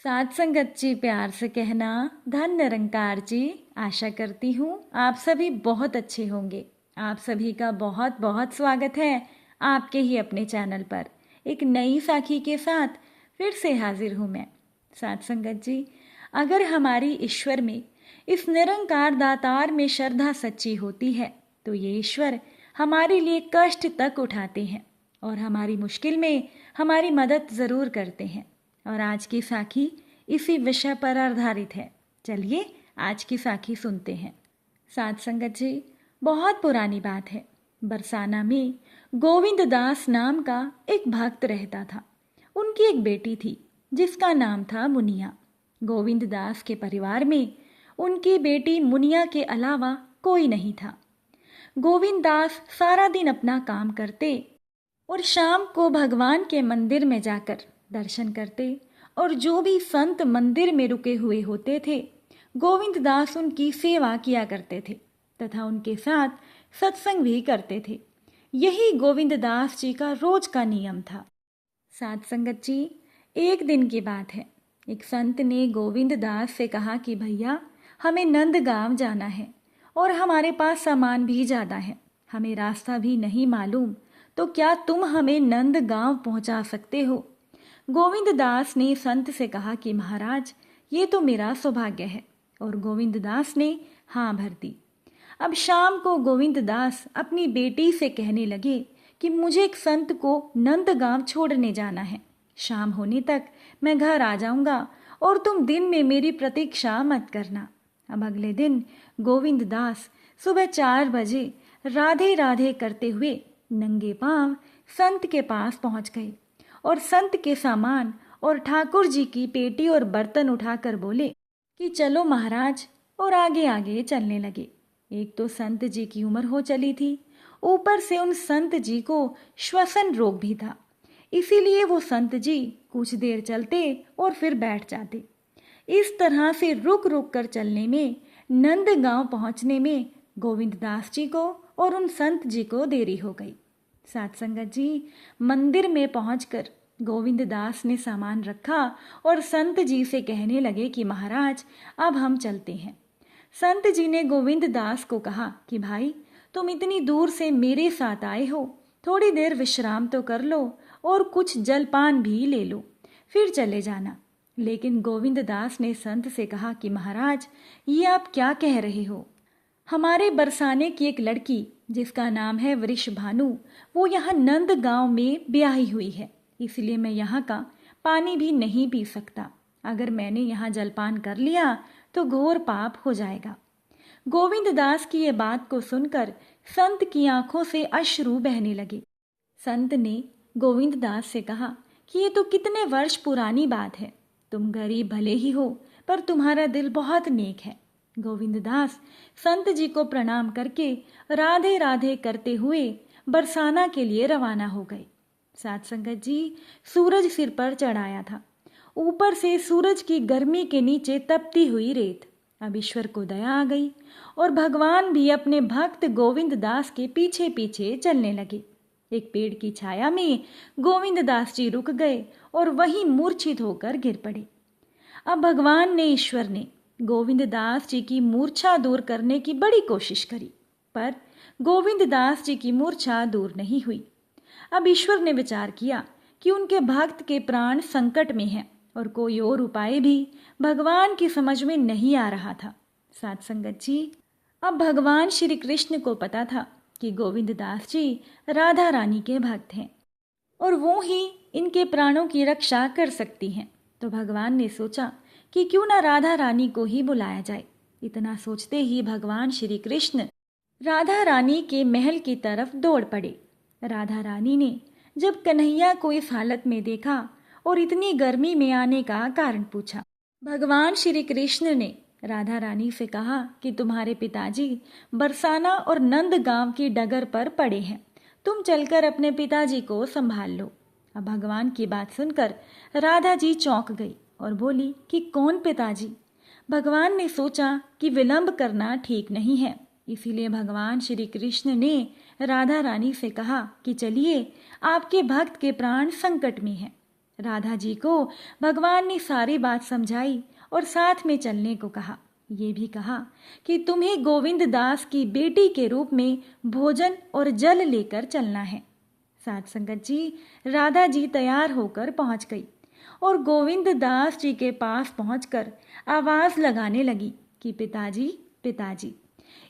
साथ संगत जी प्यार से कहना, धन निरंकार जी। आशा करती हूँ आप सभी बहुत अच्छे होंगे। आप सभी का बहुत बहुत स्वागत है आपके ही अपने चैनल पर। एक नई साखी के साथ फिर से हाजिर हूँ मैं। साथ संगत जी, अगर हमारी ईश्वर में, इस निरंकार दातार में श्रद्धा सच्ची होती है तो ये ईश्वर हमारे लिए कष्ट तक उठाते हैं और हमारी मुश्किल में हमारी मदद ज़रूर करते हैं। और आज की साखी इसी विषय पर आधारित है। चलिए आज की साखी सुनते हैं। साथ संगत जी, बहुत पुरानी बात है। बरसाना में गोविंद दास नाम का एक भक्त रहता था। उनकी एक बेटी थी जिसका नाम था मुनिया। गोविंद दास के परिवार में उनकी बेटी मुनिया के अलावा कोई नहीं था। गोविंद दास सारा दिन अपना काम करते और शाम को भगवान के मंदिर में जाकर दर्शन करते और जो भी संत मंदिर में रुके हुए होते थे, गोविंद दास उनकी सेवा किया करते थे तथा उनके साथ सत्संग भी करते थे। यही गोविंद दास जी का रोज का नियम था। साथ संगत जी, एक दिन की बात है। एक संत ने गोविंद दास से कहा कि भैया, हमें नंदगांव जाना है और हमारे पास सामान भी ज़्यादा है, हमें रास्ता भी नहीं मालूम, तो क्या तुम हमें नंदगांव पहुंचा सकते हो? गोविंद दास ने संत से कहा कि महाराज, ये तो मेरा सौभाग्य है। और गोविंद दास ने हाँ भर दी। अब शाम को गोविंद दास अपनी बेटी से कहने लगे कि मुझे एक संत को नंदगांव छोड़ने जाना है। शाम होने तक मैं घर आ जाऊंगा और तुम दिन में मेरी प्रतीक्षा मत करना। अब अगले दिन गोविंद दास सुबह 4 बजे राधे राधे करते हुए नंगे पांव संत के पास पहुंच गए और संत के सामान और ठाकुर जी की पेटी और बर्तन उठाकर बोले कि चलो महाराज, और आगे आगे चलने लगे। एक तो संत जी की उम्र हो चली थी, ऊपर से उन संत जी को श्वसन रोग भी था। इसीलिए वो संत जी कुछ देर चलते और फिर बैठ जाते। इस तरह से रुक रुक कर चलने में नंदगांव पहुंचने में गोविंद दास जी को और उन संत जी को देरी हो गई। साथ संगत जी, मंदिर में पहुंचकर गोविंद दास ने सामान रखा और संत जी से कहने लगे कि महाराज, अब हम चलते हैं। संत जी ने गोविंद दास को कहा कि भाई, तुम इतनी दूर से मेरे साथ आए हो, थोड़ी देर विश्राम तो कर लो और कुछ जलपान भी ले लो, फिर चले जाना। लेकिन गोविंद दास ने संत से कहा कि महाराज, ये आप क्या कह रहे हो? हमारे बरसाने की एक लड़की जिसका नाम है वृषभानु, वो यहाँ नंदगांव में ब्याही हुई है, इसलिए मैं यहाँ का पानी भी नहीं पी सकता। अगर मैंने यहाँ जलपान कर लिया तो घोर पाप हो जाएगा। गोविंद दास की ये बात को सुनकर संत की आंखों से अश्रु बहने लगे। संत ने गोविंद दास से कहा कि ये तो कितने वर्ष पुरानी बात है, तुम गरीब भले ही हो पर तुम्हारा दिल बहुत नेक है। गोविंद दास संत जी को प्रणाम करके राधे राधे करते हुए बरसाना के लिए रवाना हो गए। साथ संगत जी, सूरज सिर पर चढ़ाया था, ऊपर से सूरज की गर्मी के नीचे तपती हुई रेत। अब ईश्वर को दया आ गई और भगवान भी अपने भक्त गोविंद दास के पीछे पीछे चलने लगे। एक पेड़ की छाया में गोविंद दास जी रुक गए और वहीं मूर्छित होकर गिर पड़े। अब भगवान ने, ईश्वर ने गोविंद दास जी की मूर्छा दूर करने की बड़ी कोशिश करी, पर गोविंद दास जी की मूर्छा दूर नहीं हुई। अब ईश्वर ने विचार किया कि उनके भक्त के प्राण संकट में हैं और कोई और उपाय भी भगवान की समझ में नहीं आ रहा था। साथ संगत जी, अब भगवान श्री कृष्ण को पता था कि गोविंद दास जी राधा रानी के भक्त हैं और वो ही इनके प्राणों की रक्षा कर सकती हैं। तो भगवान ने सोचा कि क्यों ना राधा रानी को ही बुलाया जाए। इतना सोचते ही भगवान श्री कृष्ण राधा रानी के महल की तरफ दौड़ पड़े। राधा रानी ने जब कन्हैया को इस हालत में देखा और इतनी गर्मी में आने का कारण पूछा, भगवान श्री कृष्ण ने राधा रानी से कहा कि तुम्हारे पिताजी बरसाना और नंदगांव की डगर पर पड़े हैं, तुम चलकर अपने पिताजी को संभाल लो। अब भगवान की बात सुनकर राधा जी चौंक गई और बोली कि कौन पिताजी? भगवान ने सोचा कि विलंब करना ठीक नहीं है, इसीलिए भगवान श्री कृष्ण ने राधा रानी से कहा कि चलिए, आपके भक्त के प्राण संकट में हैं। राधा जी को भगवान ने सारी बात समझाई और साथ में चलने को कहा। ये भी कहा कि तुम्हें गोविंद दास की बेटी के रूप में भोजन और जल लेकर चलना है। साथ संगत जी, राधा जी तैयार होकर पहुंच गई और गोविंद दास जी के पास पहुंचकर आवाज लगाने लगी कि पिताजी, पिताजी।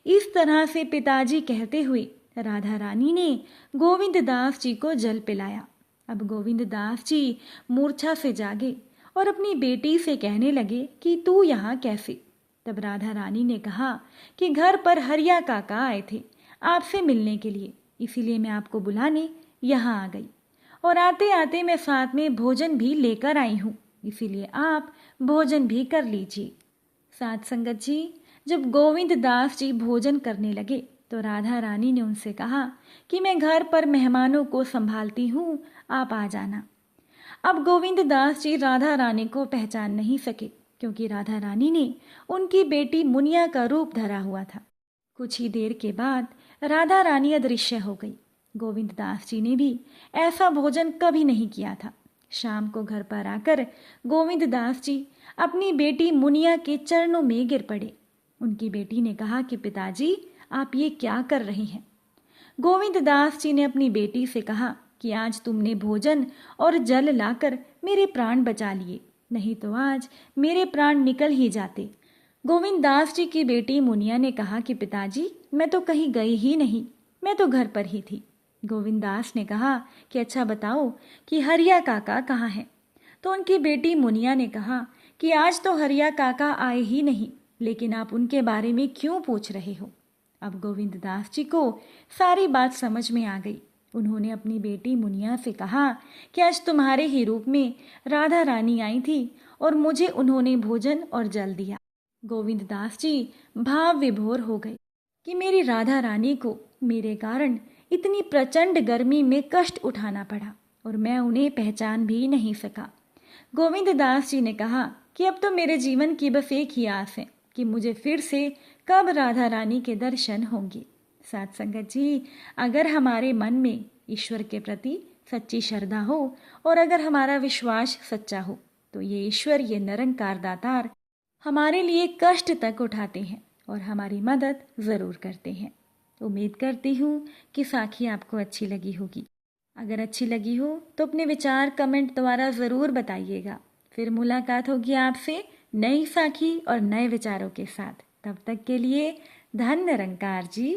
इस तरह से पिताजी कहते हुए राधा रानी ने गोविंद दास जी को जल पिलाया। अब गोविंद दास जी मूर्छा से जागे और अपनी बेटी से कहने लगे कि तू यहाँ कैसे। तब राधा रानी ने कहा कि घर पर हरिया काका आए थे आपसे मिलने के लिए, इसीलिए मैं आपको बुलाने यहाँ आ गई और आते आते मैं साथ में भोजन भी लेकर आई हूँ, इसीलिए आप भोजन भी कर लीजिए। साथ संगत जी, जब गोविंद दास जी भोजन करने लगे तो राधा रानी ने उनसे कहा कि मैं घर पर मेहमानों को संभालती हूँ, आप आ जाना। अब गोविंद दास जी राधा रानी को पहचान नहीं सके क्योंकि राधा रानी ने उनकी बेटी मुनिया का रूप धरा हुआ था। कुछ ही देर के बाद राधा रानी अदृश्य हो गई। गोविंद दास जी ने भी ऐसा भोजन कभी नहीं किया था। शाम को घर पर आकर गोविंद दास जी अपनी बेटी मुनिया के चरणों में गिर पड़े। उनकी बेटी ने कहा कि पिताजी, आप ये क्या कर रहे हैं। गोविंद दास जी ने अपनी बेटी से कहा कि आज तुमने भोजन और जल लाकर मेरे प्राण बचा लिए, नहीं तो आज मेरे प्राण निकल ही जाते। गोविंद दास जी की बेटी मुनिया ने कहा कि पिताजी, मैं तो कहीं गई ही नहीं, मैं तो घर पर ही थी। गोविंद दास ने कहा कि अच्छा बताओ कि हरिया काका कहाँ है। तो उनकी बेटी मुनिया ने कहा कि आज तो हरिया काका आए ही नहीं, लेकिन आप उनके बारे में क्यों पूछ रहे हो। अब गोविंद दास जी को सारी बात समझ में आ गई। उन्होंने अपनी बेटी मुनिया से कहा कि आज तुम्हारे ही रूप में राधा रानी आई थी और मुझे उन्होंने भोजन और जल दिया। गोविंद दास जी भाव विभोर हो गए कि मेरी राधा रानी को मेरे कारण इतनी प्रचंड गर्मी में कष्ट उठाना पड़ा और मैं उन्हें पहचान भी नहीं सका। गोविंद दास जी ने कहा कि अब तो मेरे जीवन की बस एक ही आस है कि मुझे फिर से कब राधा रानी के दर्शन होंगे। साथ संगत जी, अगर हमारे मन में ईश्वर के प्रति सच्ची श्रद्धा हो और अगर हमारा विश्वास सच्चा हो तो ये ईश्वर, ये निरंकार दातार हमारे लिए कष्ट तक उठाते हैं और हमारी मदद ज़रूर करते हैं। उम्मीद करती हूँ कि साखी आपको अच्छी लगी होगी। अगर अच्छी लगी हो तो अपने विचार कमेंट द्वारा ज़रूर बताइएगा। फिर मुलाकात होगी आपसे नई साखी और नए विचारों के साथ। तब तक के लिए धन निरंकार जी।